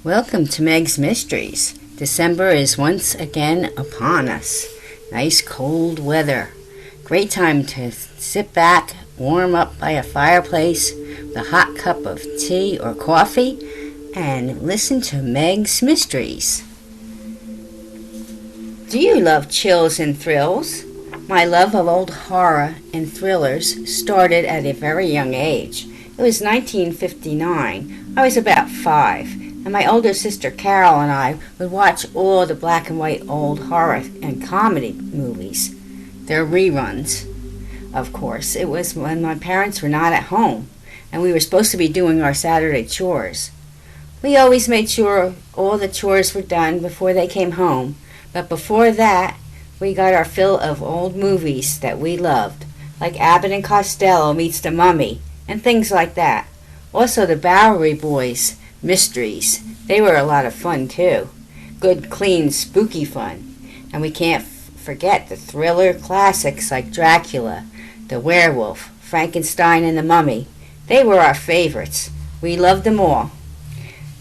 Welcome to Meg's Mysteries. December is once again upon us. Nice cold weather. Great time to sit back, warm up by a fireplace with a hot cup of tea or coffee, and listen to Meg's Mysteries. Do you love chills and thrills? My love of old horror and thrillers started at a very young age. It was 1959. I was about 5. And my older sister Carol and I would watch all the black and white old horror and comedy movies. Their reruns, of course. It was when my parents were not at home, and we were supposed to be doing our Saturday chores. We always made sure all the chores were done before they came home, but before that, we got our fill of old movies that we loved, like Abbott and Costello Meets the Mummy, and things like that. Also the Bowery Boys mysteries. They were a lot of fun too. Good, clean, spooky fun. And we can't forget the thriller classics like Dracula, The Werewolf, Frankenstein and the Mummy. They were our favorites. We loved them all.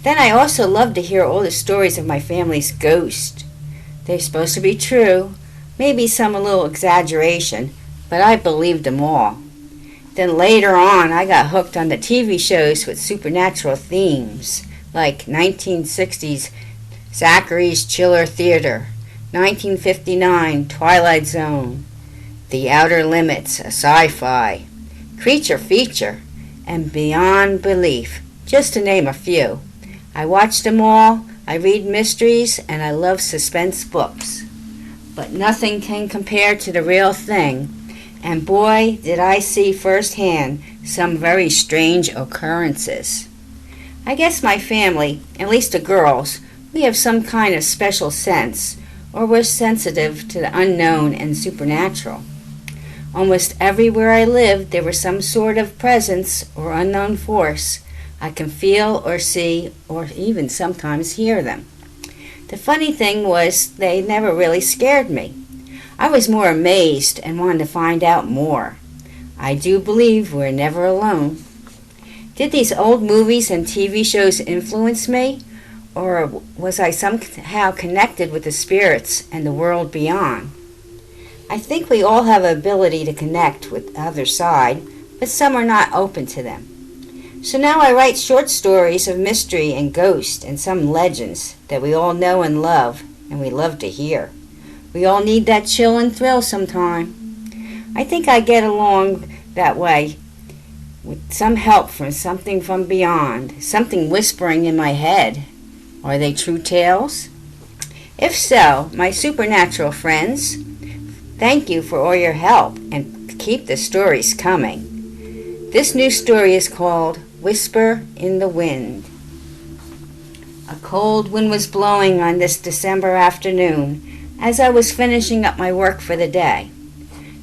Then I also loved to hear all the stories of my family's ghost. They're supposed to be true, maybe some a little exaggeration, but I believed them all. Then later on, I got hooked on the TV shows with supernatural themes, like 1960's Zachary's Chiller Theater, 1959 Twilight Zone, The Outer Limits, a sci-fi, Creature Feature, and Beyond Belief, just to name a few. I watched them all, I read mysteries, and I love suspense books. But nothing can compare to the real thing. And boy, did I see firsthand some very strange occurrences. I guess my family, at least the girls, we have some kind of special sense, or we're sensitive to the unknown and supernatural. Almost everywhere I lived, there was some sort of presence or unknown force. I can feel or see or even sometimes hear them. The funny thing was they never really scared me. I was more amazed and wanted to find out more. I do believe we're never alone. Did these old movies and TV shows influence me? Or was I somehow connected with the spirits and the world beyond? I think we all have an ability to connect with the other side, but some are not open to them. So now I write short stories of mystery and ghost and some legends that we all know and love, and we love to hear. We all need that chill and thrill sometime. I think I get along that way with some help from something from beyond, something whispering in my head. Are they true tales? If so, my supernatural friends, thank you for all your help and keep the stories coming. This new story is called Whisper in the Wind. A cold wind was blowing on this December afternoon as I was finishing up my work for the day.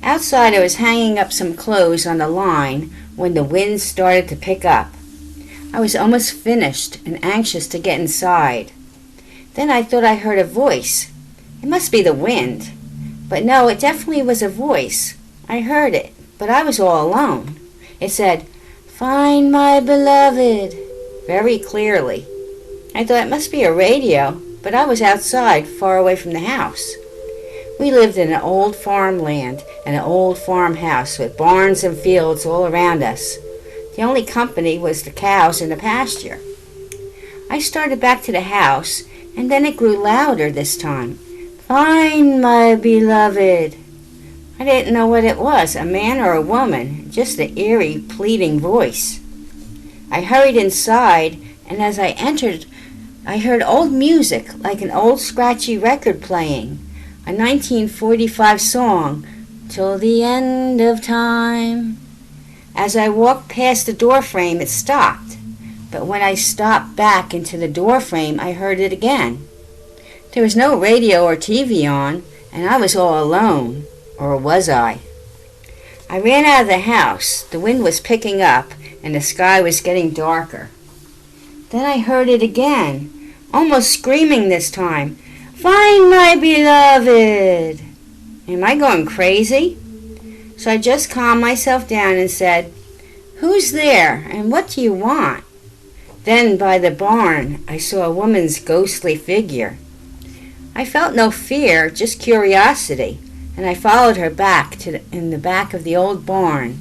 Outside I was hanging up some clothes on the line when the wind started to pick up. I was almost finished and anxious to get inside. Then I thought I heard a voice. It must be the wind. But no, it definitely was a voice. I heard it, but I was all alone. It said, "Find my beloved," very clearly. I thought it must be a radio, but I was outside, far away from the house. We lived in an old farmland and an old farmhouse with barns and fields all around us. The only company was the cows in the pasture. I started back to the house, and then it grew louder this time. "Find my beloved." I didn't know what it was, a man or a woman, just an eerie, pleading voice. I hurried inside, and as I entered, I heard old music, like an old scratchy record playing, a 1945 song, "Till the End of Time." As I walked past the doorframe, it stopped, but when I stopped back into the doorframe, I heard it again. There was no radio or TV on, and I was all alone, or was I? I ran out of the house. The wind was picking up, and the sky was getting darker. Then I heard it again, almost screaming this time, "Find my beloved!" Am I going crazy? So I just calmed myself down and said, "Who's there, and what do you want?" Then by the barn I saw a woman's ghostly figure. I felt no fear, just curiosity, and I followed her back in the back of the old barn.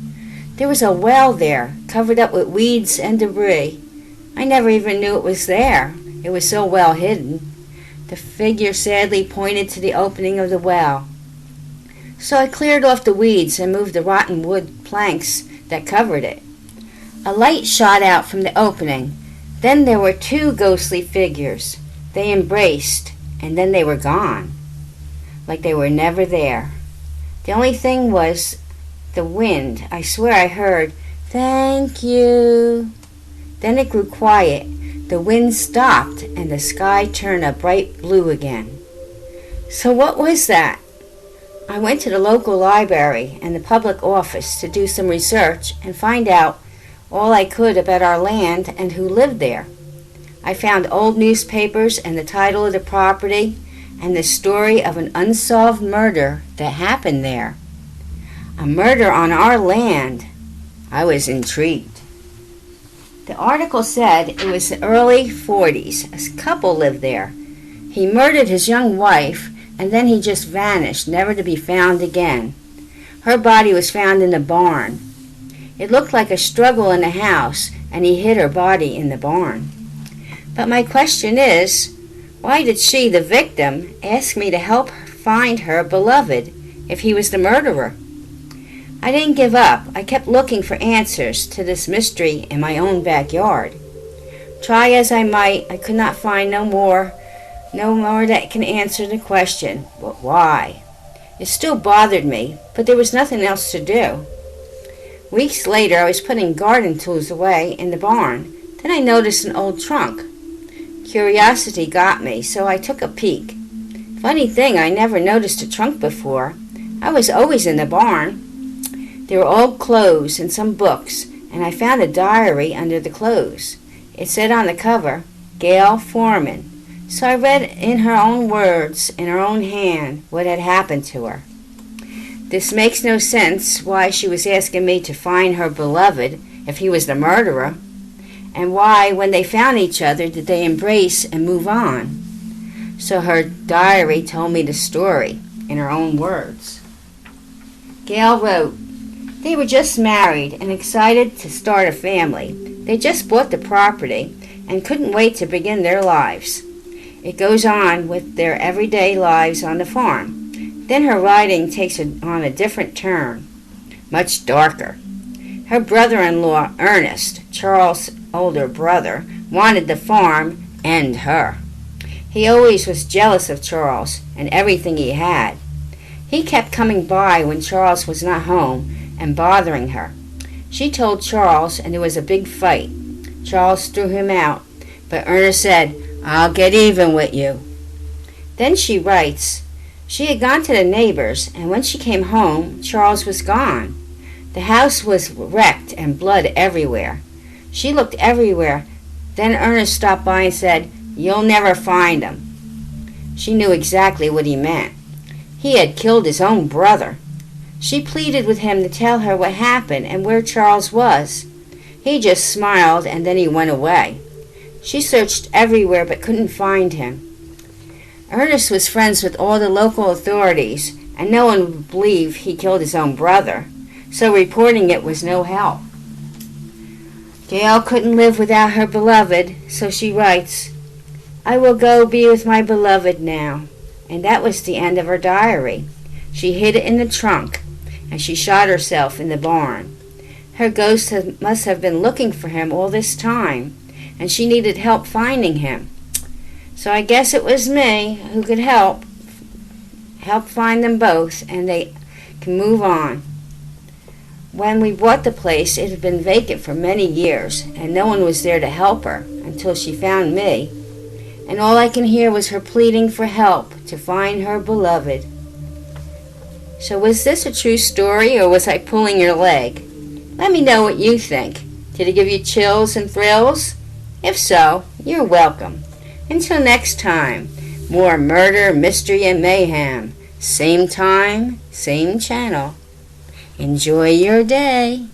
There was a well there, covered up with weeds and debris. I never even knew it was there. It was so well hidden. The figure sadly pointed to the opening of the well. So I cleared off the weeds and moved the rotten wood planks that covered it. A light shot out from the opening. Then there were two ghostly figures. They embraced, and then they were gone, like they were never there. The only thing was the wind. I swear I heard, "Thank you." Then it grew quiet. The wind stopped, and the sky turned a bright blue again. So what was that? I went to the local library and the public office to do some research and find out all I could about our land and who lived there. I found old newspapers and the title of the property and the story of an unsolved murder that happened there. A murder on our land. I was intrigued. The article said it was the early 40s. A couple lived there. He murdered his young wife, and then he just vanished, never to be found again. Her body was found in the barn. It looked like a struggle in the house, and he hid her body in the barn. But my question is, why did she, the victim, ask me to help find her beloved if he was the murderer? I didn't give up. I kept looking for answers to this mystery in my own backyard. Try as I might, I could not find no more that can answer the question, but why? It still bothered me, but there was nothing else to do. Weeks later, I was putting garden tools away in the barn. Then I noticed an old trunk. Curiosity got me, so I took a peek. Funny thing, I never noticed a trunk before. I was always in the barn. There were old clothes and some books, and I found a diary under the clothes. It said on the cover, Gail Foreman. So I read in her own words, in her own hand, what had happened to her. This makes no sense why she was asking me to find her beloved if he was the murderer, and why, when they found each other, did they embrace and move on. So her diary told me the story in her own words. Gail wrote, they were just married and excited to start a family. They just bought the property and couldn't wait to begin their lives. It goes on with their everyday lives on the farm. Then her writing takes on a different turn, much darker. Her brother-in-law, Ernest, Charles' older brother, wanted the farm and her. He always was jealous of Charles and everything he had. He kept coming by when Charles was not home and bothering her. She told Charles, and there was a big fight. Charles threw him out, but Ernest said, I'll get even with you. Then she writes, she had gone to the neighbors, and when she came home, Charles was gone. The house was wrecked and blood everywhere. She looked everywhere. Then Ernest stopped by and said, you'll never find him. She knew exactly what he meant. He had killed his own brother. She pleaded with him to tell her what happened and where Charles was. He just smiled, and then he went away. She searched everywhere but couldn't find him. Ernest was friends with all the local authorities, and no one would believe he killed his own brother, so reporting it was no help. Gail couldn't live without her beloved, so she writes, I will go be with my beloved now. And that was the end of her diary. She hid it in the trunk, and she shot herself in the barn. Her ghost must have been looking for him all this time, and she needed help finding him. So I guess it was me who could help find them both, and they can move on. When we bought the place, it had been vacant for many years, and no one was there to help her until she found me. And all I can hear was her pleading for help to find her beloved. So was this a true story, or was I pulling your leg? Let me know what you think. Did it give you chills and thrills? If so, you're welcome. Until next time, more murder, mystery, and mayhem. Same time, same channel. Enjoy your day.